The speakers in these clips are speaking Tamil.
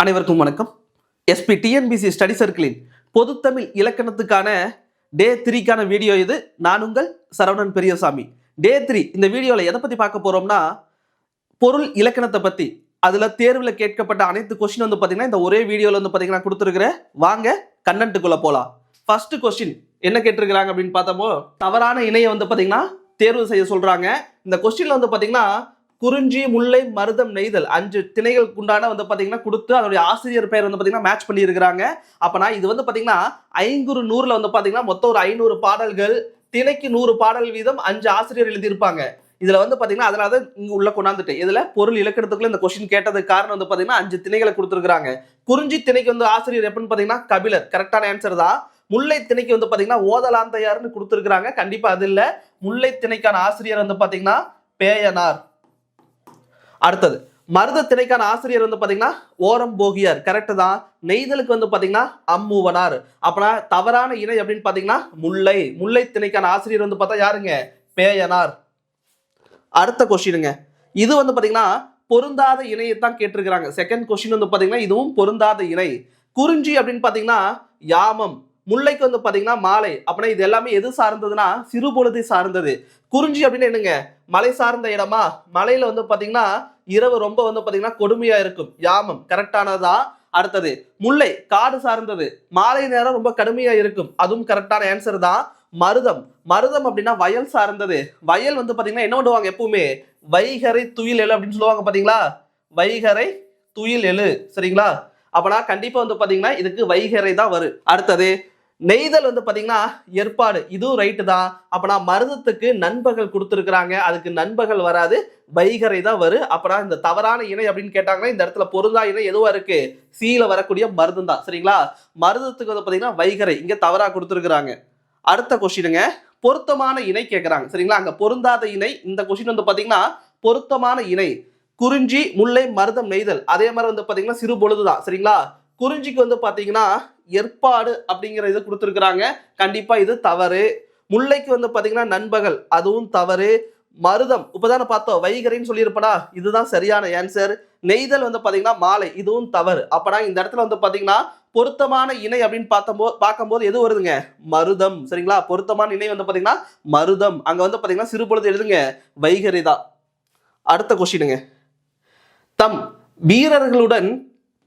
அனைவருக்கும் வணக்கம். எஸ்பி டிஎன்பிசி ஸ்டடி சர்க்கிளின் பொதுத்தமிழ் இலக்கணத்துக்கான டே 3க்கான வீடியோ இது. நான் உங்கள் சரவணன் பெரியசாமி. டே 3 இந்த வீடியோவில் எதை பற்றி பார்க்க போகிறோம்னா, பொருள் இலக்கணத்தை பற்றி. அதில் தேர்வில் கேட்கப்பட்ட அனைத்து கொஸ்டின் வந்து பார்த்தீங்கன்னா இந்த ஒரே வீடியோவில் வந்து பார்த்தீங்கன்னா கொடுத்துருக்குறேன். வாங்க கண்டென்ட்டுக்குள்ளே போகலாம். ஃபர்ஸ்ட் கொஸ்டின் என்ன கேட்டிருக்கிறாங்க அப்படின்னு பார்த்தப்போ, தவறான இணையை வந்து பார்த்தீங்கன்னா தேர்வு செய்ய சொல்கிறாங்க. இந்த கொஸ்டினில் வந்து பார்த்தீங்கன்னா குறிஞ்சி, முல்லை, மருதம், நெய்தல் 5 திணைகளுக்கு உண்டான வந்து பார்த்தீங்கன்னா கொடுத்து அதனுடைய ஆசிரியர் பெயர் வந்து பார்த்தீங்கன்னா மேட்ச் பண்ணியிருக்கிறாங்க. அப்போனா இது வந்து பார்த்தீங்கன்னா 500 100ல் வந்து பார்த்தீங்கன்னா மொத்தம் ஒரு 500 பாடல்கள், திணைக்கு 100 பாடல் வீதம் 5 ஆசிரியர் எழுதியிருப்பாங்க. இதுல வந்து பாத்தீங்கன்னா அதனால தான் இங்க உள்ள கொண்டாந்துட்டு இதுல பொருள் இலக்கணத்துக்குள்ள இந்த கொஸ்டின் கேட்டதுக்கு காரணம் வந்து பாத்தீங்கன்னா 5 திணைகளை கொடுத்துருக்காங்க. குறிஞ்சி திணைக்கு வந்து ஆசிரியர் எப்படின்னு பாத்தீங்கன்னா கபிலர், கரெக்டான ஆன்சர் தான். முல்லை திணைக்கு வந்து பாத்தீங்கன்னா ஓதலாந்தையார்னு கொடுத்துருக்காங்க, கண்டிப்பா அது இல்ல. முல்லை திணைக்கான ஆசிரியர் வந்து பாத்தீங்கன்னா பேயனார். அடுத்தது மருத திணைக்கான ஆசிரியர் வந்து பாத்தீங்கன்னா ஓரம்போகியார், கரெக்ட் தான். நெய்தலுக்கு வந்து பாத்தீங்கன்னா அம்மூவனார். அப்பனா தவறான இணை அப்படின்னு பாத்தீங்கன்னா முல்லை. முல்லை திணைக்கான ஆசிரியர் வந்து பார்த்தா யாருங்க? பேயனார். அடுத்த கொஸ்டினுங்க, இது வந்து பாத்தீங்கன்னா பொருந்தாத இணையத்தான் கேட்டிருக்கிறாங்க. செகண்ட் கொஸ்டின் வந்து பாத்தீங்கன்னா இதுவும் பொருந்தாத இணை. குறிஞ்சி அப்படின்னு பாத்தீங்கன்னா யாமம், முல்லைக்கு வந்து பாத்தீங்கன்னா மாலை. அப்படின்னா இது எல்லாமே எது சார்ந்ததுன்னா சிறுபொழுதை சார்ந்தது. குறிஞ்சி அப்படின்னு என்னங்க? மலை சார்ந்த இடமா? மலையில வந்து பாத்தீங்கன்னா இரவு ரொம்ப வந்து பாத்தீங்கன்னா கொடுமையா இருக்கும். யாமம் கரெக்டானதா. அடுத்தது முல்லை காடு சார்ந்தது, மாலை நேரம் ரொம்ப கடுமையா இருக்கும், அதுவும் கரெக்டான ஆன்சர் தான். மருதம், மருதம் அப்படின்னா வயல் சார்ந்தது. வயல் வந்து பாத்தீங்கன்னா என்ன பண்ணுவாங்க எப்பவுமே? வைகரை துயில் எழு அப்படின்னு சொல்லுவாங்க பாத்தீங்களா? வைகரை துயில் எழு, சரிங்களா? அப்பனா கண்டிப்பா வந்து பாத்தீங்கன்னா இதுக்கு வைகரை தான் வரும். அடுத்தது நெய்தல் வந்து பாத்தீங்கன்னா ஏற்பாடு, இதுவும் ரைட்டு தான். அப்பனா மருதத்துக்கு நண்பகல் கொடுத்துருக்காங்க, அதுக்கு நண்பகல் வராது, வைகரை தான் வரும். அப்பனா இந்த தவறான இணை அப்படின்னு கேட்டாங்கன்னா இந்த இடத்துல பொருந்தா இணை எதுவா இருக்கு? சீல வரக்கூடிய மருதம் தான், சரிங்களா? மருதத்துக்கு வந்து பாத்தீங்கன்னா வைகரை இங்க தவறா கொடுத்துருக்காங்க. அடுத்த கொஸ்டினுங்க, பொருத்தமான இணை கேட்கறாங்க, சரிங்களா? அங்க பொருந்தாத இணை. இந்த கொஸ்டின் வந்து பாத்தீங்கன்னா பொருத்தமான இணை. குறிஞ்சி, முல்லை, மருதம், நெய்தல் அதே மாதிரி வந்து பாத்தீங்கன்னா சிறு பொழுதுதான், சரிங்களா? குறிஞ்சிக்கு வந்து பாத்தீங்கன்னா ஏற்பாடு அப்படிங்கிற இது கொடுத்துருக்காங்க, கண்டிப்பா இது தவறு. முல்லைக்கு வந்து பாத்தீங்கன்னா நண்பகல், அதுவும் தவறு. மருதம் இப்பதானே பார்த்தோம், வைகரைன்னு சொல்லியிருப்படா, இதுதான் சரியான ஆன்சர். நெய்தல் வந்து பாத்தீங்கன்னா மாலை, இதுவும் தவறு. அப்பனா இந்த இடத்துல வந்து பாத்தீங்கன்னா பொருத்தமான இணை அப்படின்னு பார்க்கும்போது எது வருதுங்க? மருதம், சரிங்களா? பொருத்தமான இணை வந்து பாத்தீங்கன்னா மருதம். அங்க வந்து பாத்தீங்கன்னா சிறுபொழுது எழுதுங்க, வைகரை தான். அடுத்த கொஸ்டினுங்க, தம் வீரர்களுடன்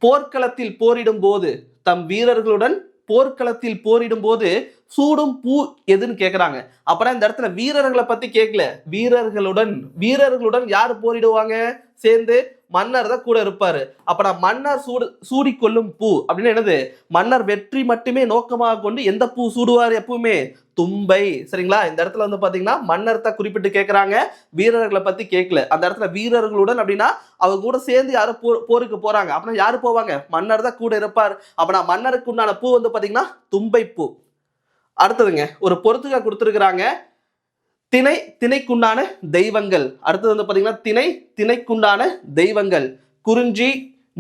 போர்க்களத்தில் போரிடும் போது, தம் வீரர்களுடன் போர்க்களத்தில் போரிடும் போது சூடும் பூ எதுன்னு கேக்குறாங்க. அப்புறம் இந்த இடத்துல வீரர்களை பத்தி கேட்கல, வீரர்களுடன். வீரர்களுடன் யாரு போரிடுவாங்க சேர்ந்து? மன்னர் தான் கூட இருப்பாரு. அப்ப நான் மன்னர் சூடிக்கொள்ளும் பூ அப்படின்னு என்னது? மன்னர் வெற்றி மட்டுமே நோக்கமாக கொண்டு எந்த பூ சூடுவார் எப்பவுமே? தும்பை, சரிங்களா? இந்த இடத்துல வந்து பாத்தீங்கன்னா மன்னர் தான் குறிப்பிட்டு கேட்கறாங்க, வீரர்களை பத்தி கேட்கல. அந்த இடத்துல வீரர்களுடன் அப்படின்னா அவங்க கூட சேர்ந்து யாரும் போருக்கு போறாங்க. அப்படின்னா யாரு போவாங்க? மன்னர் தான் கூட இருப்பார். அப்படின்னா மன்னருக்கு உண்டான பூ வந்து பாத்தீங்கன்னா தும்பை பூ. அடுத்ததுங்க, ஒரு பொறுத்துக்கா கொடுத்துருக்காங்க, திணை திணைக்குண்டான தெய்வங்கள். அடுத்தது வந்து பாத்தீங்கன்னா திணைக்குண்டான தெய்வங்கள். குறிஞ்சி,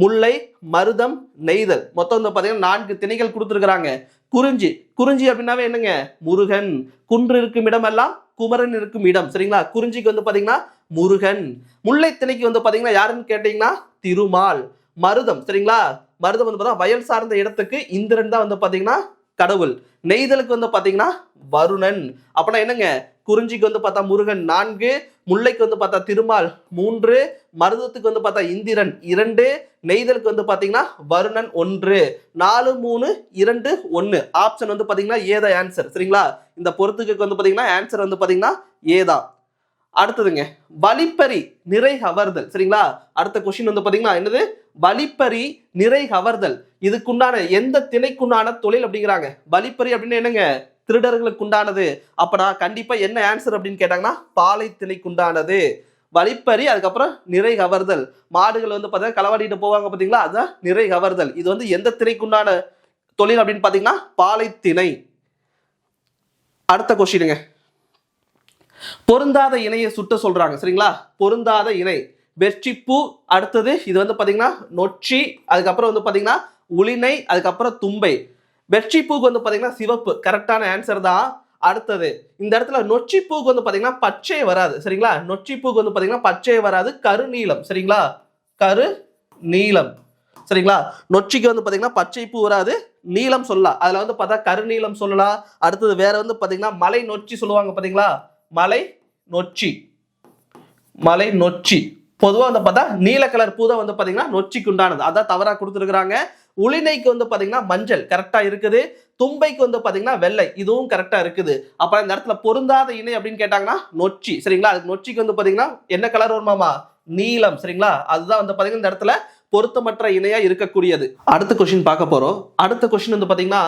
முல்லை, மருதம், நெய்தல் மொத்தம் வந்து பாத்தீங்கன்னா 4 திணைகள் கொடுத்துருக்காங்க. குறிஞ்சி, குறிஞ்சி அப்படின்னாவே என்னங்க? முருகன். குன்று இருக்கும் இடம் எல்லாம் குமரன் இருக்கும் இடம், சரிங்களா? குறிஞ்சிக்கு வந்து பாத்தீங்கன்னா முருகன். முல்லை திணைக்கு வந்து பாத்தீங்கன்னா யாருன்னு கேட்டீங்கன்னா திருமால். மருதம், சரிங்களா? மருதம் வந்து பார்த்தா வயல் சார்ந்த இடத்துக்கு இந்திரன் தான் வந்து பாத்தீங்கன்னா கடவுள். நெய்தலுக்கு வந்து பாத்தீங்கன்னா வருணன். அப்படின்னா என்னங்க? குறிஞ்சிக்கு வந்து பார்த்தா முருகன் 4, முல்லைக்கு வந்து பார்த்தா திருமால் 3, மருதத்துக்கு வந்து பார்த்தா இந்திரன் 2, நெய்தலுக்கு வந்து பாத்தீங்கன்னா வருணன் 1. 4 3 2 1 ஆப்ஷன் வந்து பாத்தீங்கன்னா ஏதா ஆன்சர், சரிங்களா? இந்த பொறுத்துக்கு வந்து பாத்தீங்கன்னா ஆன்சர் வந்து பாத்தீங்கன்னா ஏதா. அடுத்ததுங்க, வழிப்பறி நிறை கவர்தல், சரிங்களா? அடுத்த கொஸ்டின் வந்து பாத்தீங்கன்னா என்னது? வழிப்பறி நிறை கவர்தல். இதுக்குண்டான எந்த திணைக்குண்டான தொழில் அப்படிங்கிறாங்க? வழிப்பறி அப்படின்னு என்னங்க? திருடர்களுக்கு உண்டானது. அப்பனா கண்டிப்பா என்ன ஆன்சர் அப்படின்னு கேட்டாங்கன்னா பாலை திணைக்குண்டானது. வழிப்பறி, அதுக்கப்புறம் நிறை கவர்தல். மாடுகள் வந்து பார்த்தா களவாடிட்டு போவாங்க பாத்தீங்களா, அதுதான் நிறை கவர்தல். இது வந்து எந்த திணைக்குண்டான தொழில் அப்படின்னு பாத்தீங்கன்னா பாலை திணை. அடுத்த கொஸ்டினுங்க, பொருந்தாத இணையை சுட்ட சொல்றாங்க, சரிங்களா? பொருந்தாத இணை வெற்றிப்பூ. அடுத்தது இது வந்து பாத்தீங்கன்னா நொச்சி, அதுக்கப்புறம் வந்து பாத்தீங்கன்னா உளினை, அதுக்கப்புறம் தும்பை. வெற்றிப்பூக்கு வந்து பாத்தீங்கன்னா சிவப்பு, கரெக்டான ஆன்சர் தான். அடுத்தது இந்த இடத்துல நொச்சிப்பூக்கு வந்து பாத்தீங்கன்னா பச்சை வராது, சரிங்களா? நொச்சிப்பூக்கு வந்து பாத்தீங்கன்னா பச்சை வராது, கரு நீலம், சரிங்களா? கரு நீலம், சரிங்களா. நொச்சிக்கு வந்து பாத்தீங்கன்னா பச்சை பூ வராது, நீளம் சொல்லலாம். அதுல வந்து பார்த்தா கருநீளம் சொல்லலாம். அடுத்தது வேற வந்து பாத்தீங்கன்னா மலை நொச்சி சொல்லுவாங்க பாத்தீங்களா, மலை நொச்சி, மலை நொச்சி. பொதுவா வந்து பார்த்தா நீல கலர் பூ தான் வந்து பாத்தீங்கன்னா நொச்சிக்கு உண்டானது. அதான் தவறா கொடுத்துருக்காங்க. உளினைக்கு வந்து பாத்தீங்கன்னா மஞ்சள் கரெக்டா இருக்குது. தும்பைக்கு வந்து பாத்தீங்கன்னா வெள்ளை, இதுவும் கரெக்டா இருக்குது. அப்ப இந்த இடத்துல பொருந்தாத இணை அப்படின்னு கேட்டாங்கன்னா நொச்சி, சரிங்களா. அதுக்கு நொச்சிக்கு வந்து பாத்தீங்கன்னா என்ன கலர் வருமாமா, நீலம், சரிங்களா. அதுதான் வந்து பாத்தீங்கன்னா இந்த இடத்துல பொருத்தமற்ற இணையா இருக்கக்கூடியது. அடுத்த கொஸ்டின் பார்க்க போறோம். அடுத்த கொஸ்டின் வந்து பாத்தீங்கன்னா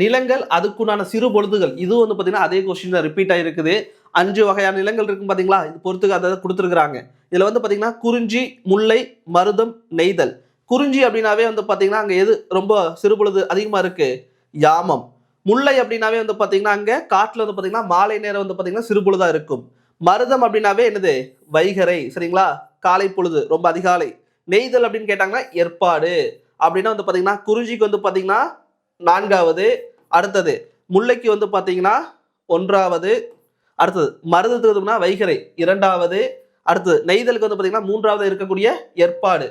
நிலங்கள் அதுக்குண்டான சிறு பொழுதுகள். இது வந்து பாத்தீங்கன்னா அதே கொஸ்டின் தான் ரிப்பீட் ஆயிருக்குது. 5 வகையான நிலங்கள் இருக்கும் பாத்தீங்களா, இது பொறுத்துக்கு அதை கொடுத்துருக்காங்க. இதுல வந்து பாத்தீங்கன்னா குறிஞ்சி, முல்லை, மருதம், நெய்தல். குறிஞ்சி அப்படின்னாவே வந்து பாத்தீங்கன்னா அங்க எது ரொம்ப சிறுபொழுது அதிகமா இருக்கு, யாமம். முல்லை அப்படின்னாவே வந்து பாத்தீங்கன்னா அங்க காட்டுல வந்து பாத்தீங்கன்னா மாலை நேரம் வந்து பாத்தீங்கன்னா சிறுபொழுதா இருக்கும். மருதம் அப்படின்னாவே என்னது, வைகரை, சரிங்களா, காலை பொழுது ரொம்ப அதிகாலை. நெய்தல் அப்படின்னு கேட்டாங்கன்னா ஏற்பாடு. அப்படின்னா வந்து பாத்தீங்கன்னா குறிஞ்சிக்கு வந்து பாத்தீங்கன்னா 4வது, அடுத்தது முல்லைக்கு வந்து பாத்தீங்கன்னா 1வது, அடுத்தது மருதத்துக்கு வைகரை 2வது, அடுத்தது நெய்தலுக்கு வந்து பாத்தீங்கன்னா 3வது இருக்கக்கூடிய ஏற்பாடு.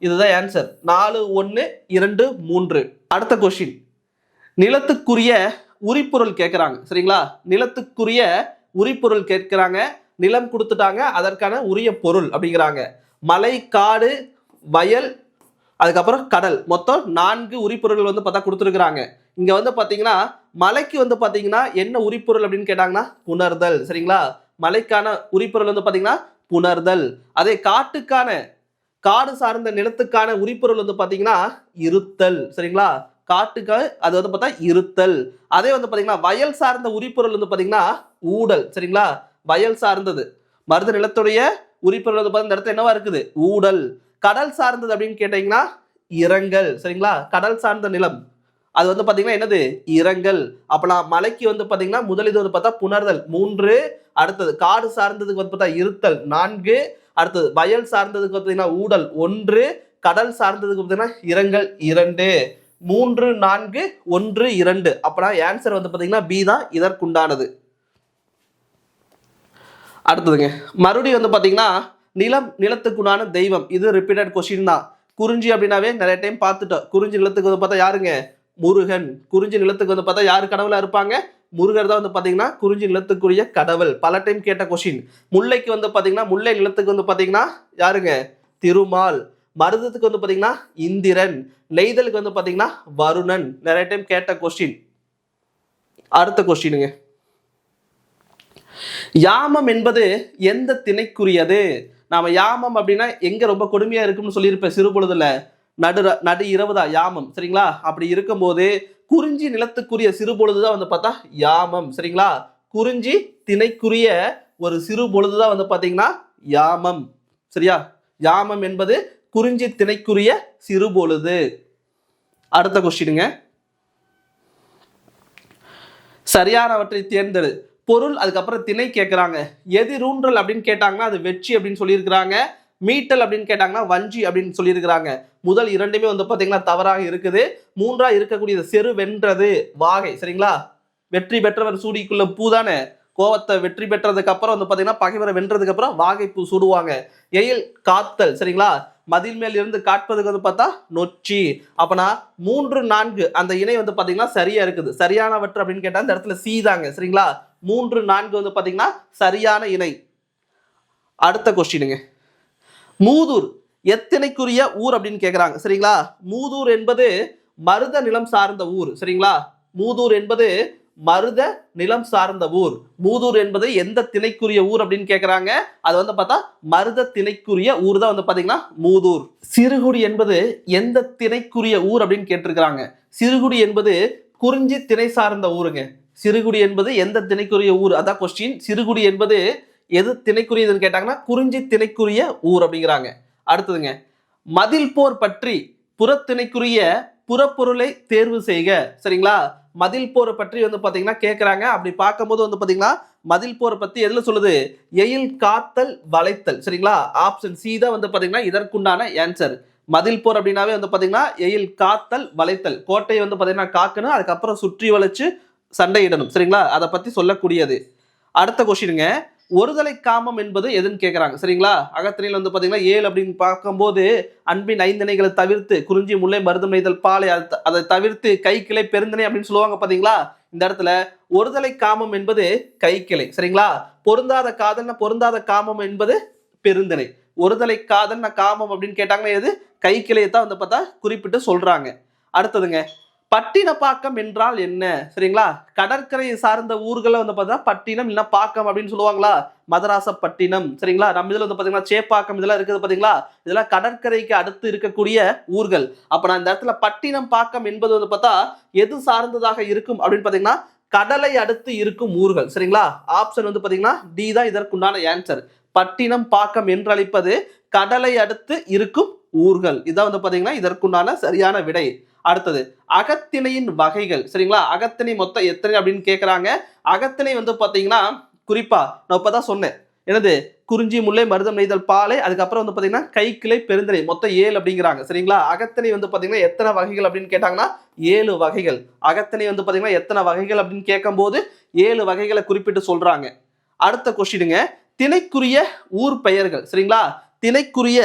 இதுதான் ஆன்சர். 4, 1, 2, 3. அடுத்த கொஸ்டின், நிலத்துக்குரிய உரிப்பொருள் கேட்கிறாங்க, சரிங்களா. நிலத்துக்குரிய உரிப்பொருள் கேட்கிறாங்க. நிலம் கொடுத்துட்டாங்க, அதற்கான உரிய பொருள் அப்படிங்கிறாங்க. மலை, காடு, வயல், அதுக்கப்புறம் கடல். மொத்தம் 4 உரிப்பொருள்கள் வந்து பார்த்தா கொடுத்துருக்காங்க. இங்க வந்து பாத்தீங்கன்னா மலைக்கு வந்து பாத்தீங்கன்னா என்ன உரிப்பொருள் அப்படின்னு கேட்டாங்கன்னா புணர்தல், சரிங்களா. மலைக்கான உரிப்பொருள் வந்து பாத்தீங்கன்னா புணர்தல். அதே காட்டுக்கான, காடு சார்ந்த நிலத்துக்கான உரிப்பொருள் வந்து பாத்தீங்கன்னா இருத்தல், சரிங்களா. காட்டுக்கு அது வந்து பார்த்தா இருத்தல். அதே வந்து பாத்தீங்கன்னா வயல் சார்ந்த உரிப்பொருள் வந்து பாத்தீங்கன்னா ஊடல், சரிங்களா. வயல் சார்ந்தது மருத நிலத்துடைய உரிப்பொருள் வந்து இந்த இடத்துல என்னவா இருக்குது, ஊடல். கடல் சார்ந்தது அப்படின்னு கேட்டீங்கன்னா இரங்கல், சரிங்களா. கடல் சார்ந்த நிலம் அது வந்து பாத்தீங்கன்னா என்னது, இரங்கல். அப்ப மலைக்கு வந்து பாத்தீங்கன்னா முதல் இது வந்து பார்த்தா புணர்தல் 3, அடுத்தது காடு சார்ந்ததுக்கு வந்து பார்த்தா இருத்தல் 4, அடுத்தது வயல் சார்ந்ததுக்கு பார்த்தீங்கன்னா ஊடல் 1, கடல் சார்ந்ததுக்கு பார்த்தீங்கன்னா இரங்கல் 2. 3, 4, 1, 2. அப்பனா ஆன்சர் வந்து பாத்தீங்கன்னா பி தான் இதற்குண்டானது. அடுத்ததுங்க மறுபடியும் வந்து பாத்தீங்கன்னா நிலம், நிலத்துக்குண்டான தெய்வம். இது ரிப்பீட்டட் கொஸ்டின் தான். குறிஞ்சி அப்படின்னாவே நிறைய டைம் பார்த்துட்டோம். குறிஞ்சி நிலத்துக்கு வந்து பார்த்தா யாருங்க, முருகன். குறிஞ்சி நிலத்துக்கு வந்து பார்த்தா யாரு கடவுளா இருப்பாங்க, முருகர் தான் வந்து பாத்தீங்கன்னா குறிஞ்சி நிலத்துக்குரிய கடவுள். பல டைம் கேட்ட கொஸ்டின். முல்லைக்கு வந்து பாத்தீங்கன்னா முல்லை நிலத்துக்கு வந்து பாத்தீங்கன்னா யாருங்க, திருமால். மருதத்துக்கு வந்து பாத்தீங்கன்னா இந்திரன். நெய்தலுக்கு வந்து பாத்தீங்கன்னா வருணன். நிறைய டைம் கேட்ட கொஸ்டின். அடுத்த கொஸ்டினுங்க, யாமம் என்பது எந்த திணைக்குரியது? நாம யாமம் அப்படின்னா எங்க ரொம்ப கொடுமையா இருக்கும்னு சொல்லியிருப்பேன் சிறுபொழுதுல, நடு இரவுதான் யாமம், சரிங்களா. அப்படி இருக்கும்போது குறிஞ்சி நிலத்துக்குரிய சிறுபொழுதுதான் வந்து பார்த்தா யாமம், சரிங்களா. குறிஞ்சி திணைக்குரிய ஒரு சிறு பொழுதுதான் வந்து பாத்தீங்கன்னா யாமம், சரியா. யாமம் என்பது குறிஞ்சி திணைக்குரிய சிறு பொழுது. அடுத்த கொஸ்டினுங்க, சரியானவற்றை தேர்ந்தெடு. பொருள், அதுக்கப்புறம் திணை கேட்கிறாங்க. எதிரூன்றல் அப்படின்னு கேட்டாங்கன்னா அது வெற்றி அப்படின்னு சொல்லியிருக்கிறாங்க. மீட்டல் அப்படின்னு கேட்டாங்கன்னா வஞ்சி அப்படின்னு சொல்லியிருக்கிறாங்க. முதல் 2மே வந்து பாத்தீங்கன்னா தவறாக இருக்குது. 3ஆ இருக்கக்கூடியது செரு வென்றது வாகை, சரிங்களா. வெற்றி பெற்றவர் சூடிக்குள்ள பூ தானே. கோவத்தை வெற்றி பெற்றதுக்கு அப்புறம் வந்து பாத்தீங்கன்னா பகைவரை வென்றதுக்கு அப்புறம் வாகை பூ சூடுவாங்க. எயில் காத்தல், சரிங்களா. மதில் மேல் இருந்து காட்பதுக்கு வந்து பார்த்தா நொச்சி. அப்பனா 3, 4 அந்த இணை வந்து பாத்தீங்கன்னா சரியா இருக்குது. சரியானவற்று அப்படின்னு கேட்டா இந்த இடத்துல சி தாங்க, சரிங்களா. 3, 4 வந்து பாத்தீங்கன்னா சரியான இணை. அடுத்த கொஸ்டினுங்க, மூதூர் எத்தனைக்குரிய ஊர் அப்படின்னு கேட்கிறாங்க, சரிங்களா. மூதூர் என்பது மருத நிலம் சார்ந்த ஊர், சரிங்களா. மூதூர் என்பது மருத நிலம் சார்ந்த ஊர். மூதூர் என்பது எந்த திணைக்குரிய ஊர் அப்படின்னு கேட்கிறாங்க. அது வந்து பார்த்தா மருத திணைக்குரிய ஊர் தான் வந்து பாத்தீங்கன்னா மூதூர். சிறுகுடி என்பது எந்த திணைக்குரிய ஊர் அப்படின்னு கேட்டிருக்கிறாங்க. சிறுகுடி என்பது குறிஞ்சி திணை சார்ந்த ஊருங்க. சிறுகுடி என்பது எந்த திணைக்குரிய ஊர், அதான் கொஸ்டின். சிறுகுடி என்பது எது திணைக்குரியதுன்னு கேட்டாங்கன்னா குறிஞ்சி திணைக்குரிய ஊர் அப்படிங்கிறாங்க. அடுத்ததுங்க, மதில் போர் பற்றி புறத்திணைக்குரிய புறப்பொருளை தேர்வு செய்க, சரிங்களா. மதில் போரை பற்றி வந்து பாத்தீங்கன்னா கேட்கிறாங்க. அப்படி பார்க்கும்போது வந்து பாத்தீங்கன்னா மதில் போரை பத்தி எதுல சொல்லுது, எயில் காத்தல் வளைத்தல், சரிங்களா. ஆப்ஷன் சி தான் வந்து பாத்தீங்கன்னா இதற்குண்டான ஆன்சர். மதில் போர் அப்படின்னாவே வந்து பாத்தீங்கன்னா எயில் காத்தல் வளைத்தல். கோட்டையை வந்து பாத்தீங்கன்னா காக்கணும், அதுக்கப்புறம் சுற்றி வளைச்சு சண்டையிடணும், சரிங்களா. அதை பத்தி சொல்லக்கூடியது. அடுத்த கொஸ்டினுங்க, ஒருதலை காமம் என்பது எதுன்னு கேட்கறாங்க சரிங்களா. அகத்திணையில வந்து பாத்தீங்கன்னா 7 அப்படின்னு பார்க்கும்போது அன்பின் ஐந்திணைகளை தவிர்த்து குறிஞ்சி முல்லை மருதம் நெய்தல் பாலை அதை தவிர்த்து கை கிளை பெருந்திணை அப்படின்னு சொல்லுவாங்க பாத்தீங்களா. இந்த இடத்துல ஒருதலை காமம் என்பது கை கிளை சரிங்களா. பொருந்தாத காதல்னா பொருந்தாத காமம் என்பது பெருந்திணை. ஒருதலை காதல்னா காமம் அப்படின்னு கேட்டாங்கன்னா எது கை கிளையத்தான் வந்து பார்த்தா குறிப்பிட்டு சொல்றாங்க. அடுத்ததுங்க பட்டினப்பாக்கம் என்றால் என்ன சரிங்களா. கடற்கரையை சார்ந்த ஊர்களை வந்து பார்த்தா பட்டினம் இல்லைன்னா பாக்கம் அப்படின்னு சொல்லுவாங்களா. மதராசப்பட்டினம் சரிங்களா. நம்ம இதுல வந்து பாத்தீங்கன்னா சேப்பாக்கம் இதெல்லாம் இருக்குது பாத்தீங்களா. இதெல்லாம் கடற்கரைக்கு அடுத்து இருக்கக்கூடிய ஊர்கள். அப்ப நான் இந்த இடத்துல பட்டினம் பாக்கம் என்பது வந்து பார்த்தா எது சார்ந்ததாக இருக்கும் அப்படின்னு பாத்தீங்கன்னா கடலை அடுத்து இருக்கும் ஊர்கள் சரிங்களா. ஆப்ஷன் வந்து பாத்தீங்கன்னா டி தான் இதற்குண்டான ஆன்சர். பட்டினம் பாக்கம் என்று அழைப்பது கடலை அடுத்து இருக்கும் ஊர்கள். இதான் வந்து பாத்தீங்கன்னா இதற்குண்டான சரியான விடை. அடுத்தது அகத்திணையின் வகைகள் சரிங்களா. அகத்திணை மொத்தம் எத்தனை அப்படின்னு கேட்கறாங்க. அகத்திணை வந்து பாத்தீங்கன்னா குறிப்பா நான் இப்பதான் சொன்னேன் என்னது குறிஞ்சி முல்லை மருதம் நெய்தல் பாலை அதுக்கப்புறம் வந்து பாத்தீங்கன்னா கை கிளை பெருந்திணை மொத்தம் 7 அப்படிங்கிறாங்க சரிங்களா. அகத்திணை வந்து பாத்தீங்கன்னா எத்தனை வகைகள் அப்படின்னு கேட்டாங்கன்னா 7 வகைகள். அகத்திணை வந்து பாத்தீங்கன்னா எத்தனை வகைகள் அப்படின்னு கேட்கும் போது 7 வகைகளை குறிப்பிட்டு சொல்றாங்க. அடுத்த கொஸ்டினுங்க திணைக்குரிய ஊர் பெயர்கள் சரிங்களா. திணைக்குரிய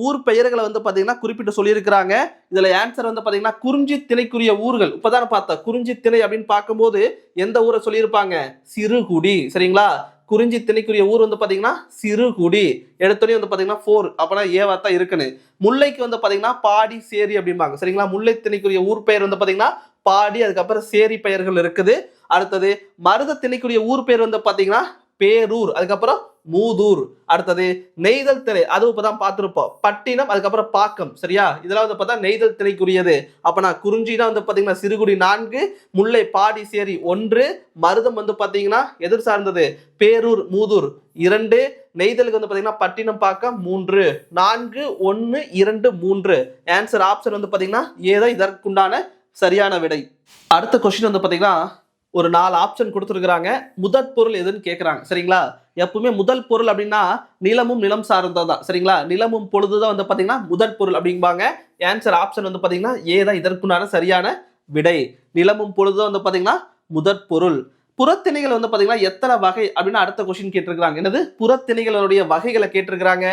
ஊர் பெயர்களை வந்து பாத்தீங்கன்னா குறிப்பிட்டு சொல்லியிருக்கிறாங்க. இதுல ஆன்சர் வந்து பாத்தீங்கன்னா குறிஞ்சி திணைக்குரிய ஊர்கள். இப்பதான் பார்த்தா குறிஞ்சி திணை அப்படின்னு பார்க்கும்போது எந்த ஊரை சொல்லியிருப்பாங்க சிறுகுடி சரிங்களா. குறிஞ்சி திணைக்குரிய ஊர் வந்து பாத்தீங்கன்னா சிறுகுடி. எடுத்தோடனே வந்து பாத்தீங்கன்னா 4 அப்பனா ஏவாத்தான் இருக்குன்னு. முல்லைக்கு வந்து பாத்தீங்கன்னா பாடி சேரி அப்படிம்பாங்க சரிங்களா. முல்லை திணைக்குரிய ஊர் பெயர் வந்து பாத்தீங்கன்னா பாடி அதுக்கப்புறம் சேரி பெயர்கள் இருக்குது. அடுத்தது மருத திணைக்குரிய ஊர் பெயர் வந்து பாத்தீங்கன்னா பேரூர் அதுக்கப்புறம் மூதூர். அடுத்தது நெய்தல் திணை அதுவும் இப்பதான் பார்த்திருப்போம் பட்டினம் அதுக்கப்புறம் பாக்கம் சரியா. இதெல்லாம் வந்து பார்த்தா நெய்தல் திணைக்குரியது. அப்ப நான் குறிஞ்சினா வந்து பாத்தீங்கன்னா சிறுகுடி 4, முல்லை பாடி சேரி 1, மருதம் வந்து பாத்தீங்கன்னா எதிர் சார்ந்தது பேரூர் மூதூர் 2, நெய்தலுக்கு வந்து பாத்தீங்கன்னா பட்டினம் பாக்கம் 3, 4 1 2 3. ஆன்சர் ஆப்ஷன் வந்து பாத்தீங்கன்னா ஏதான் இதற்குண்டான சரியான விடை. அடுத்த கொஸ்டின் வந்து பாத்தீங்கன்னா ஒரு 4 ஆப்ஷன் கொடுத்துருக்காங்க. முதற் பொருள் எதுன்னு கேட்கறாங்க சரிங்களா. எப்பவுமே முதல் பொருள் அப்படின்னா நிலமும் நிலம் சார்ந்ததான் சரிங்களா. நிலமும் பொழுதுதான் வந்து பாத்தீங்கன்னா முதற் பொருள் அப்படிம்பாங்க. ஆன்சர் ஆப்ஷன் வந்து பாத்தீங்கன்னா ஏதான் இதற்குண்டான சரியான விடை. நிலமும் பொழுதுதான் வந்து பாத்தீங்கன்னா முதற் பொருள். புறத்திணைகள் வந்து பாத்தீங்கன்னா எத்தனை வகை அப்படின்னு அடுத்த கொஸ்டின் கேட்டிருக்காங்க. என்னது புறத்திணைகளுடைய வகைகளை கேட்டிருக்கிறாங்க.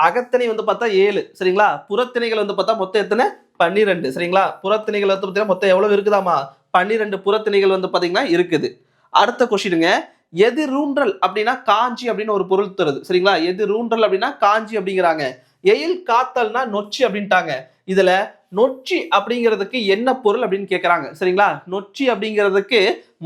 அகத்திணை வந்து பார்த்தா 7 சரிங்களா. புறத்திணைகள் வந்து பார்த்தா மொத்தம் எத்தனை 12 சரிங்களா. புறத்திணைகள் வந்து பார்த்தீங்கன்னா மொத்தம் எவ்வளவு இருக்குதாமா 12 புறத்திணைகள் வந்து பாத்தீங்கன்னா இருக்குது. அடுத்த கொஸ்டினுங்க எதிரூன்றல் அப்படின்னா காஞ்சி அப்படின்னு ஒரு பொருள் தருது சரிங்களா. எதிரூன்றல் அப்படின்னா காஞ்சி அப்படிங்கிறாங்க. எயில் காத்தல்னா நொச்சி அப்படின்ட்டாங்க. இதுல நொச்சி அப்படிங்கிறதுக்கு என்ன பொருள் அப்படின்னு கேட்கறாங்க சரிங்களா. நொச்சி அப்படிங்கிறதுக்கு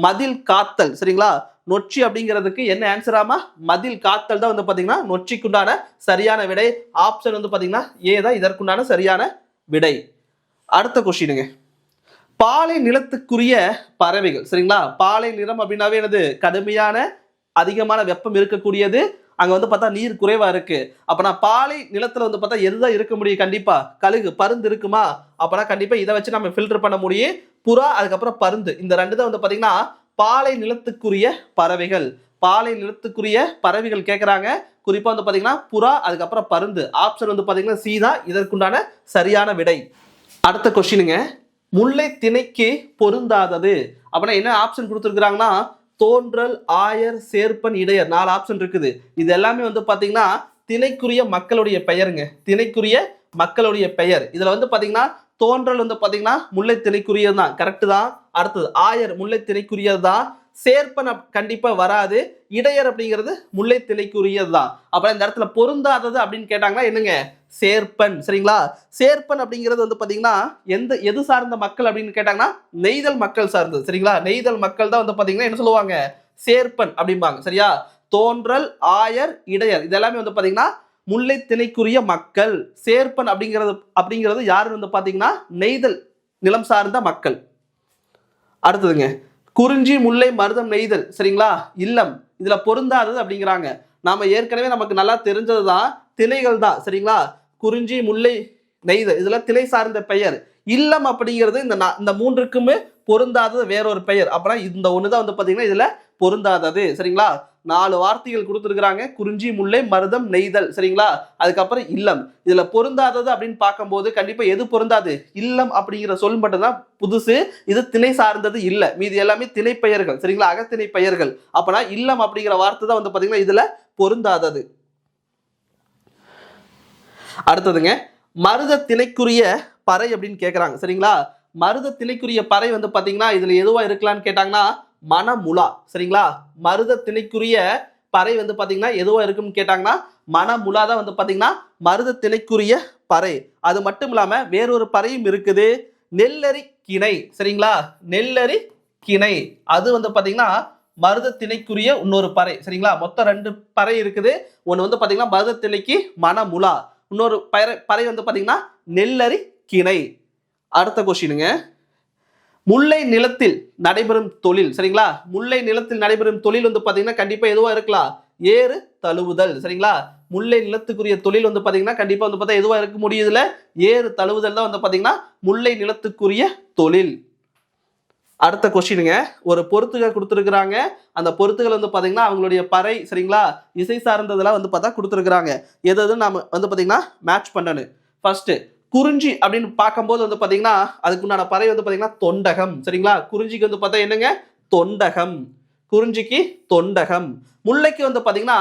மதில் காத்தல் சரிங்களா. நொச்சி அப்படிங்கிறதுக்கு என்ன ஆன்சர் ஆமா மதில் காத்தல் தான் வந்து பாத்தீங்கன்னா நொச்சிக்குண்டான சரியான விடை. ஆப்ஷன் வந்து பாத்தீங்கன்னா ஏதான் இதற்குண்டான சரியான விடை. அடுத்த கொஸ்டினுங்க பாலை நிலத்துக்குரிய பறவைகள் சரிங்களா. பாலை நிலம் அப்படின்னாவே என்னது கடுமையான அதிகமான வெப்பம் இருக்கக்கூடியது. அங்க வந்து பார்த்தா நீர் குறைவா இருக்கு. அப்ப நான் பாலை நிலத்துல வந்து பார்த்தா எதுதான் இருக்க முடியும் கண்டிப்பா கழுகு பருந்து இருக்குமா. அப்பனா கண்டிப்பா இதை வச்சு நம்ம ஃபில்டர் பண்ண முடியும். புறா அதுக்கப்புறம் பருந்து இந்த 2 தான் வந்து பாத்தீங்கன்னா பாலை நிலத்துக்குரிய பறவைகள். பாலை நிலத்துக்குரிய பறவைகள் கேட்கறாங்க. குறிப்பா வந்து பாத்தீங்கன்னா புறா அதுக்கப்புறம் பருந்து. ஆப்ஷன் வந்து பாத்தீங்கன்னா சி தான் இதற்குண்டான சரியான விடை. அடுத்த கொஸ்டினுங்க முல்லை திணைக்கு பொருந்தாதது அப்படின்னா என்ன ஆப்ஷன் கொடுத்துருக்காங்கன்னா தோன்றல் ஆயர் சேர்ப்பன் இடையர் 4 ஆப்ஷன் இருக்குது. இது எல்லாமே வந்து பாத்தீங்கன்னா திணைக்குரிய மக்களுடைய பெயருங்க. திணைக்குரிய மக்களுடைய பெயர். இதுல வந்து பாத்தீங்கன்னா தோன்றல் வந்து பாத்தீங்கன்னா முல்லை திணைக்குரியது தான் கரெக்ட் தான். அடுத்தது ஆயர் முல்லை திணைக்குரியது தான். சேர்ப்பன் கண்டிப்பா வராது. இடையர் அப்படிங்கிறது முல்லை திணைக்குரியது தான். அப்புறம் இந்த இடத்துல பொருந்தாதது அப்படின்னு கேட்டாங்கன்னா என்னங்க சேர்ப்பன் சரிங்களா. சேர்ப்பன் அப்படிங்கிறது வந்து பாத்தீங்கன்னா எது சார்ந்த மக்கள் அப்படின்னு கேட்டாங்கன்னா நெய்தல் மக்கள் சார்ந்தது சரிங்களா. நெய்தல் மக்கள் தான் வந்து பாத்தீங்கன்னா என்ன சொல்லுவாங்க சேர்ப்பன் அப்படிம்பாங்க சரியா. தோன்றல் ஆயர் இடையர் இதெல்லாமே வந்து பாத்தீங்கன்னா முல்லை திணைக்குரிய மக்கள். சேர்ப்பன் அப்படிங்கிறது யாரு வந்து பாத்தீங்கன்னா நெய்தல் நிலம் சார்ந்த மக்கள். அடுத்ததுங்க குறிஞ்சி முல்லை மருதம் நெய்தல் சரிங்களா இல்லம் இதுல பொருந்தாதது அப்படிங்கிறாங்க. நாம ஏற்கனவே நமக்கு நல்லா தெரிஞ்சதுதான் திணைகள் தான் சரிங்களா. குறிஞ்சி முல்லை நெய்தல் இதுல திணை சார்ந்த பெயர். இல்லம் அப்படிங்கிறது இந்த 3க்குமே பொருந்தாதது வேறொரு பெயர். அப்புறம் இந்த ஒண்ணுதான் வந்து பாத்தீங்கன்னா இதுல பொருந்தாதது சரிங்களா. 4 வார்த்தைகள் கொடுத்துருக்காங்க. குறிஞ்சி முல்லை மருதம் நெய்தல் சரிங்களா. அதுக்கப்புறம் இல்லம். இதுல பொருந்தாதது அப்படின்னு பார்க்கும்போது கண்டிப்பா எது பொருந்தாது இல்லம் அப்படிங்கிற சொல் மட்டும்தான் புதுசு. இது திணை சார்ந்தது இல்ல. மீது எல்லாமே திணை பெயர்கள் சரிங்களா. அகத்திணை பெயர்கள். அப்பனா இல்லம் அப்படிங்கிற வார்த்தை தான் வந்து பாத்தீங்கன்னா இதுல பொருந்தாதது. அடுத்ததுங்க, மருத திணைக்குரிய பறை அப்படின்னு கேட்கறாங்க. சரிங்களா? மருத திணைக்குரிய பறை வந்து பாத்தீங்கன்னா இதுல எதுவா இருக்கலாம்னு கேட்டாங்கன்னா மணமுலா. சரிங்களா? மருத திணைக்குரிய பறை வந்து பாத்தீங்கன்னா எதுவா இருக்குன்னு கேட்டாங்கன்னா மணமுலா தான் வந்து பாத்தீங்கன்னா மருத திணைக்குரிய பறை. அது மட்டும் இல்லாம வேறொரு பறையும் இருக்குது, நெல்லரி கிணை. சரிங்களா? நெல்லரி கிணை அது வந்து பாத்தீங்கன்னா மருத திணைக்குரிய இன்னொரு பறை. சரிங்களா? மொத்தம் 2 பறை இருக்குது. ஒன்னு வந்து பாத்தீங்கன்னா மருத திணைக்கு மணமுலா, இன்னொரு பறை வந்து பாத்தீங்கன்னா நெல்லரி கிணை. அடுத்த கொஸ்டினுங்க, முல்லை நிலத்தில் நடைபெறும் தொழில். சரிங்களா? முல்லை நிலத்தில் நடைபெறும் தொழில் வந்து பாத்தீங்கன்னா கண்டிப்பா எதுவா இருக்கலாம், ஏறு தழுவுதல். சரிங்களா? முல்லை நிலத்துக்குரிய தொழில் வந்து பாத்தீங்கன்னா கண்டிப்பா வந்து பார்த்தா எதுவா இருக்க முடியுதுல, ஏறு தழுவுதல் தான் வந்து பாத்தீங்கன்னா முல்லை நிலத்துக்குரிய தொழில். அடுத்த கொஸ்டினுங்க, ஒரு பொறுத்துகள் கொடுத்துருக்காங்க. அந்த பொறுத்துகள் வந்து பாத்தீங்கன்னா அவங்களுடைய பறை. சரிங்களா? இசை சார்ந்ததெல்லாம் வந்து பார்த்தா கொடுத்துருக்காங்க. எது நாம வந்து பாத்தீங்கன்னா மேட்ச் பண்ணணும். ஃபர்ஸ்ட் குறிஞ்சி அப்படின்னு பார்க்கும்போது வந்து பாத்தீங்கன்னா அதுக்குண்டான பறை வந்து பாத்தீங்கன்னா தொண்டகம். சரிங்களா? குறிஞ்சிக்கு வந்து பார்த்தா என்னங்க, தொண்டகம். குறிஞ்சிக்கு தொண்டகம். முல்லைக்கு வந்து பாத்தீங்கன்னா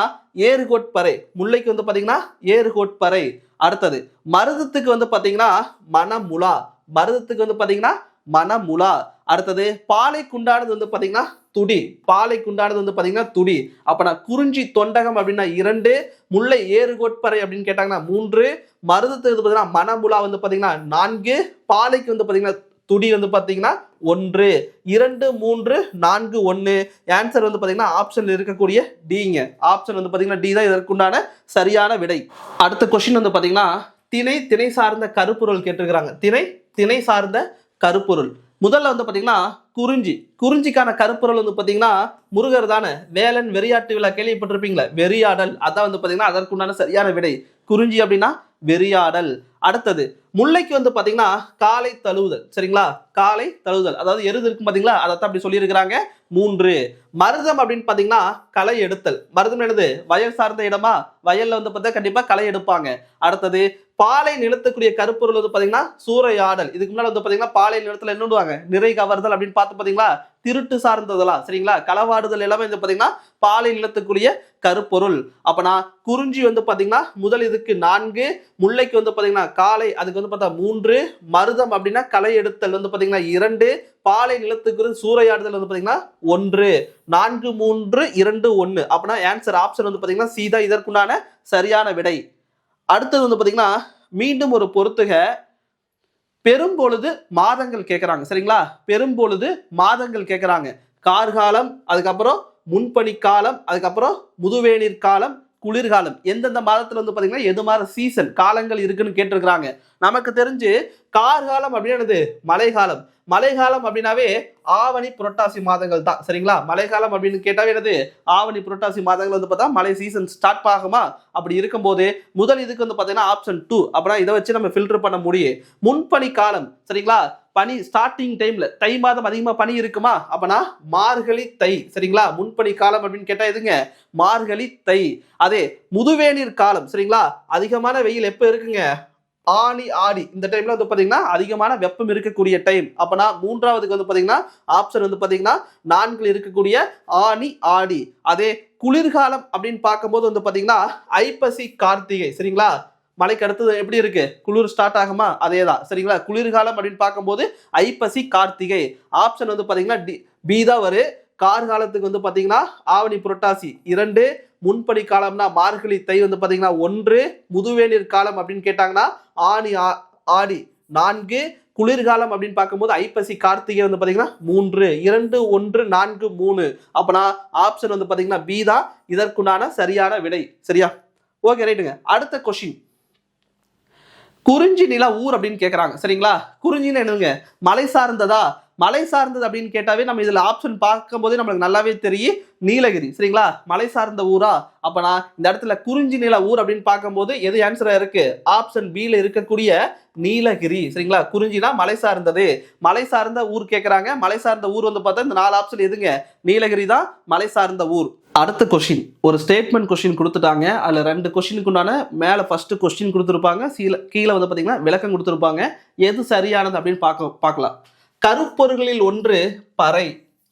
ஏறுகோட் பறை. முல்லைக்கு வந்து பாத்தீங்கன்னா ஏறுகோட் பறை. அடுத்தது மருதத்துக்கு வந்து பாத்தீங்கன்னா மணமுலா. மருதத்துக்கு வந்து பாத்தீங்கன்னா மணமுலா. அடுத்தது பாலை குண்டானது வந்து பாத்தீங்கன்னா துடி. பாலை குண்டானது வந்து பாத்தீங்கன்னா துடி. அப்ப நான் குறிஞ்சி தொண்டகம் அப்படின்னா 2, முல்லை ஏறுகோட்பறை அப்படின்னு கேட்டாங்கன்னா 3, மருதத்துக்கு வந்து பாத்தீங்கன்னா மணமுலா வந்து பாத்தீங்கன்னா 4, பாலைக்கு வந்து பாத்தீங்கன்னா துடி வந்து பாத்தீங்கன்னா 1. 2, 3, 4, 1. ஆன்சர் வந்து பாத்தீங்கன்னா ஆப்ஷன்ல இருக்கக்கூடிய டிங்க. ஆப்ஷன் வந்து பாத்தீங்கன்னா டி தான் இதற்குண்டான சரியான விடை. அடுத்த கொஸ்டின் வந்து பாத்தீங்கன்னா திணை சார்ந்த கருப்பொருள் கேட்டிருக்கிறாங்க. திணை சார்ந்த கருப்பொருள். முதல்ல வந்து பாத்தீங்கன்னா குறிஞ்சிக்கான கருப்பொருள் வந்து பாத்தீங்கன்னா முருகர் தானே. வேலன் வெறியாட்டு விழா கேள்விப்பட்டிருப்பீங்களா, வெறியாடல். அதான் வந்து பாத்தீங்கன்னா அதற்குண்டான சரியான விடை. குறிஞ்சி அப்படின்னா வெறியாடல். அடுத்தது முல்லைக்கு வந்து பாத்தீங்கன்னா காலை தழுவுதல். சரிங்களா? காலை தழுவுதல், அதாவது எருது இருக்கும் பாத்தீங்களா, அதைத்தான் அப்படி சொல்லியிருக்கிறாங்க. 3. மருதம் அப்படின்னு பாத்தீங்கன்னா களை எடுத்தல். மருதம் என்னது, வயல் சார்ந்த இடமா, வயல்ல வந்து பார்த்தா கண்டிப்பா களை எடுப்பாங்க. அடுத்தது பாலை நிலத்துக்குரிய கருப்பொருள் வந்து பாத்தீங்கன்னா சூறையாடல். இதுக்கு முன்னாடி வந்து பாத்தீங்கன்னா பாலை நிலத்துல என்ன பண்ணுவாங்க, நிறை கவர்தல் அப்படின்னு பார்த்து பாத்தீங்களா, திருட்டு சார்ந்ததெல்லாம். சரிங்களா? களவாடுதல் எல்லாமே வந்து பாத்தீங்கன்னா பாலை நிலத்துக்குரிய கருப்பொருள். அப்பனா குறிஞ்சி வந்து பாத்தீங்கன்னா முதல் இதுக்கு 4, முல்லைக்கு வந்து பாத்தீங்கன்னா காலை, அதுக்கு வந்து பார்த்தா 3, மருதம் அப்படின்னா களை எடுத்தல் வந்து பாத்தீங்கன்னா 2, பாலை நிலத்துக்கு சூறையாடுதல் வந்து பாத்தீங்கன்னா 1. 4, 3, 2, 1. அப்பனா ஆன்சர் ஆப்ஷன் வந்து பாத்தீங்கன்னா சி தான் இதற்குண்டான சரியான விடை. அடுத்தது வந்து பாத்தீங்கன்னா மீண்டும் ஒரு பொறுத்துக, பெரும்பொழுது மாதங்கள் கேட்கறாங்க. சரிங்களா? பெரும்பொழுது மாதங்கள் கேட்கறாங்க. கார்காலம், அதுக்கப்புறம் முன்பனி காலம், அதுக்கப்புறம் முதுவேநீர் காலம், குளிர்காலம். எந்தெந்த மாதத்துல வந்து பாத்தீங்கன்னா எது மாதிரி சீசன் காலங்கள் இருக்குன்னு கேட்டிருக்கிறாங்க. நமக்கு தெரிஞ்சு கார்காலம் அப்படின்னது மழைக்காலம். மழைக்காலம் அப்படின்னாவே ஆவணி புரட்டாசி மாதங்கள் தான். சரிங்களா? மழைக்காலம் அப்படின்னு கேட்டாவே என்னது, ஆவணி புரட்டாசி மாதங்கள் வந்து பார்த்தா மழை சீசன் ஸ்டார்ட் ஆகுமா. அப்படி இருக்கும்போது முதல் இதுக்கு வந்து பார்த்தீங்கன்னா ஆப்ஷன் 2. அப்படின்னா இதை வச்சு நம்ம ஃபில்டர் பண்ண முடியும். முன்பனி காலம். சரிங்களா? பனி ஸ்டார்டிங் டைம்ல தை மாதம் அதிகமா பனி இருக்குமா, அப்பனா மார்கழி தை. சரிங்களா? முன்பனி காலம் அப்படின்னு கேட்டா எதுங்க, மார்கழி தை. அதே முதுவேநீர் காலம். சரிங்களா? அதிகமான வெயில் எப்ப இருக்குங்க, ஆனி ஆடி. இந்த டைம்ல வந்து பாத்தீங்கன்னா அதிகமான வெப்பம் இருக்கக்கூடிய டைம். அப்பனா மூன்றாவதுக்கு வந்து பாத்தீங்கன்னா ஆப்ஷன் வந்து பாத்தீங்கன்னா 4 இருக்கக்கூடிய ஆனி ஆடி. அதே குளிர்காலம் அப்படின்னு பார்க்கும்போது வந்து பாத்தீங்கன்னா ஐப்பசி கார்த்திகை. சரிங்களா? மழைக்கு அடுத்தது எப்படி இருக்கு, குளிர் ஸ்டார்ட் ஆகுமா, அதேதான். சரிங்களா? குளிர்காலம் அப்படின்னு பார்க்கும்போது ஐப்பசி கார்த்திகை. ஆப்ஷன் வந்து பாத்தீங்கன்னா பி தான் வரும். கார்காலத்துக்கு வந்து பாத்தீங்கன்னா ஆவணி புரட்டாசி 2, முன்பனி காலம்னா மார்கழி தை வந்து பாத்தீங்கன்னா 1, முதுவேநீர் காலம் அப்படின்னு கேட்டாங்கன்னா ஆனி ஆடி 4, குளிர்காலம் அப்படின்னு பார்க்கும்போது ஐப்பசி கார்த்திகை வந்து பாத்தீங்கன்னா 3. 2, 1, 4, 3. அப்பனா ஆப்ஷன் வந்து பாத்தீங்கன்னா பி தான் இதற்குண்டான சரியான விடை. சரியா? ஓகே, ரைட்டுங்க. அடுத்த கொஸ்டின், குறிஞ்சி நில ஊர் அப்படின்னு கேட்கறாங்க. சரிங்களா? குறிஞ்சின்னு என்னங்க, மலை சார்ந்ததா. மலை சார்ந்தது அப்படின்னு கேட்டாவே நம்ம இதுல ஆப்ஷன் பார்க்கும் போதே நம்மளுக்கு நல்லாவே தெரியும், நீலகிரி. சரிங்களா? மலை சார்ந்த ஊரா. அப்ப நான் இந்த இடத்துல குறிஞ்சி நில ஊர் அப்படின்னு பார்க்கும்போது எது ஆன்சரா இருக்கு, ஆப்ஷன் பி ல இருக்கக்கூடிய நீலகிரி. சரிங்களா? குறிஞ்சினா மலை சார்ந்தது. மலை சார்ந்த ஊர் கேட்கறாங்க. மலை சார்ந்த ஊர் வந்து பார்த்தா இந்த 4 ஆப்ஷன் எதுங்க, நீலகிரி தான் மலை சார்ந்த ஊர். அடுத்த கொஸ்டின், ஒரு ஸ்டேட்மெண்ட் கொஸ்டின் கொடுத்துட்டாங்க. அதுல 2 கொஸ்டினுக்கு உண்டான மேல ஃபர்ஸ்ட் கொஸ்டின் கொடுத்துருப்பாங்க, கீழே வந்து பாத்தீங்கன்னா விளக்கம் கொடுத்துருப்பாங்க. எது சரியானது அப்படின்னு பார்க்கலாம். கருப்பொருள்களில் ஒன்று பறை.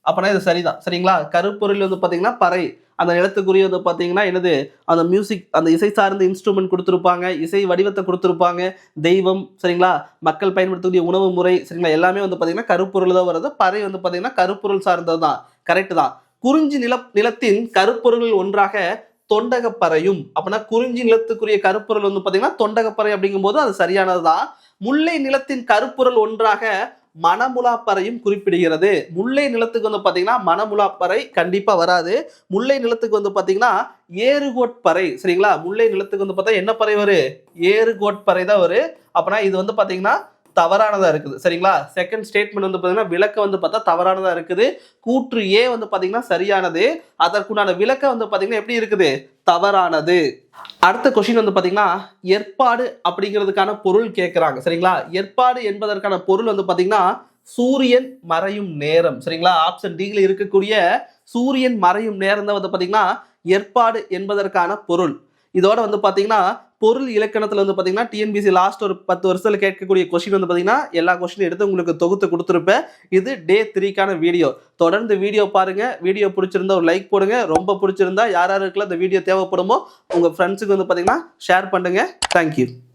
அப்பனா இது சரிதான். சரிங்களா? கருப்பொருள் வந்து பாத்தீங்கன்னா பறை. அந்த நிலத்துக்குரிய வந்து பாத்தீங்கன்னா என்னது? அந்த மியூசிக், அந்த இசை சார்ந்த இன்ஸ்ட்ருமெண்ட் குடுத்திருப்பாங்க. இசை வடிவத்த குடுத்திருப்பாங்க. தெய்வம், சரிங்களா? மக்கள் பயன்படுத்தக்கூடிய உணவு முறை, சரிங்களா? எல்லாமே வந்து பாத்தீங்கன்னா கருப்பொருள் தான் வருது. பறை வந்து பாத்தீங்கன்னா கருப்பொருள் சார்ந்தது தான். கரெக்ட் தான். குறிஞ்சி நிலத்தின் கருப்பொருள்கள் ஒன்றாக தொண்டகப்பறையும். அப்பனா குறிஞ்சி நிலத்துக்குரிய கருப்பொருள் வந்து பாத்தீங்கன்னா தொண்டகப்பறை அப்படிங்கும்போது அது சரியானது தான். முல்லை நிலத்தின் கருப்பொருள் ஒன்றாக மணமுலாப்பறையும் குறிப்பிடுகிறது. முல்லை நிலத்துக்கு வந்து பாத்தீங்கன்னா மணமுலாப்பறை கண்டிப்பா வராது. முல்லை நிலத்துக்கு வந்து பாத்தீங்கன்னா ஏறுகோட்பறை. சரிங்களா? முல்லை நிலத்துக்கு வந்து பார்த்தா என்ன பறை வரும்? ஏறுகோட்பறை தான் வரும். அப்பனா இது வந்து பாத்தீங்கன்னா தவறானதா இருக்குது. சரிங்களா? செகண்ட் ஸ்டேட்மெண்ட் வந்து பாத்தீங்கன்னா விளக்கம் வந்து பார்த்தா தவறானதா இருக்குது. கூற்று ஏ வந்து பாத்தீங்கன்னா சரியானது. அதற்குண்டான விளக்கம் வந்து பாத்தீங்கன்னா எப்படி இருக்குது? தவறானது. அடுத்த கொஸ்டின் வந்து பாத்தீங்கன்னா ஏற்பாடு அப்படிங்கிறதுக்கான பொருள் கேட்கிறாங்க. சரிங்களா? ஏற்பாடு என்பதற்கான பொருள் வந்து பாத்தீங்கன்னா சூரியன் மறையும் நேரம். சரிங்களா? ஆப்ஷன் டி ல இருக்கக்கூடிய சூரியன் மறையும் நேரம் தான் வந்து பாத்தீங்கன்னா ஏற்பாடு என்பதற்கான பொருள். இதோட வந்து பாத்தீங்கன்னா பொருள் இலக்கணத்துல வந்து பாத்தீங்கன்னா டிஎன்பிசி லாஸ்ட் ஒரு 10 வருஷத்துல கேட்கக்கூடிய கொஸ்டின் வந்து பாத்தீங்கன்னா எல்லா கொஸ்டினும் எடுத்து உங்களுக்கு தொகுத்து கொடுத்துருப்பேன். இது டே 3க்கான வீடியோ. தொடர்ந்து வீடியோ பாருங்க. வீடியோ பிடிச்சிருந்தா ஒரு லைக் போடுங்க. ரொம்ப பிடிச்சிருந்தா யார் யாருக்கெல்லாம் இந்த வீடியோ தேவைப்படுமோ உங்க ஃப்ரெண்ட்ஸுக்கு வந்து பாத்தீங்கன்னா ஷேர் பண்ணுங்க. தேங்க்யூ.